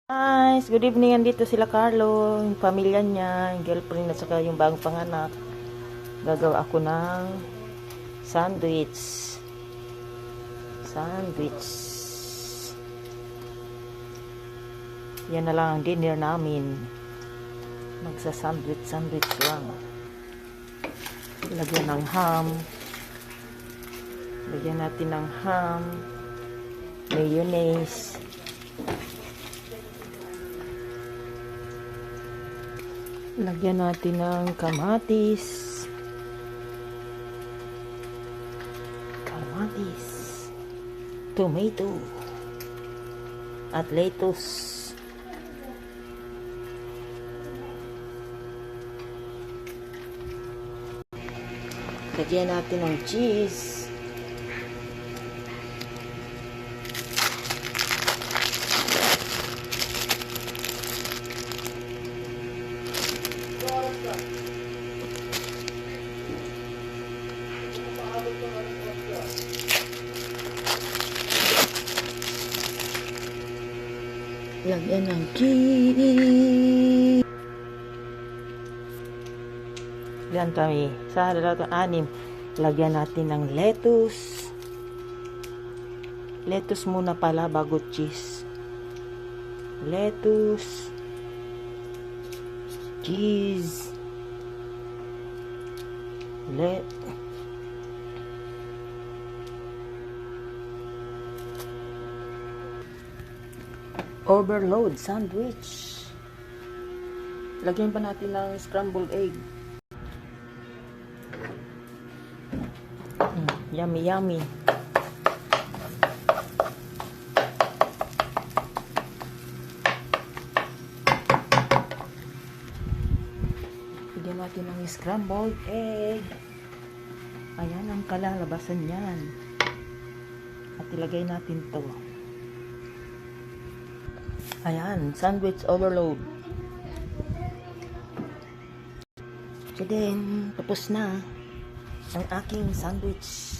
Guys, good evening. Andito sila Carlo, yung pamilya niya, yung girlfriend at saka yung bagong panganak. Gagawa ako ng sandwich. Yan na lang ang dinner namin. Magsa-sandwich lang. Lagyan ng ham. Lagyan natin ng ham. Mayonnaise. Lagyan natin ng kamatis, tomato, at lettuce. Lagyan natin ng cheese. Lagyan ng cheese. Yan kami. Sa anim. Lagyan natin ng lettuce. Lettuce muna pala bago cheese. Lettuce. Cheese. Overload sandwich. Lagyan pa natin ng scrambled egg. Yummy, yummy. Lagyan natin ng scrambled egg. Ayan ang kalalabasan niyan. At ilagay natin to. Ayan, sandwich overload. So then, tapos na ang aking sandwich.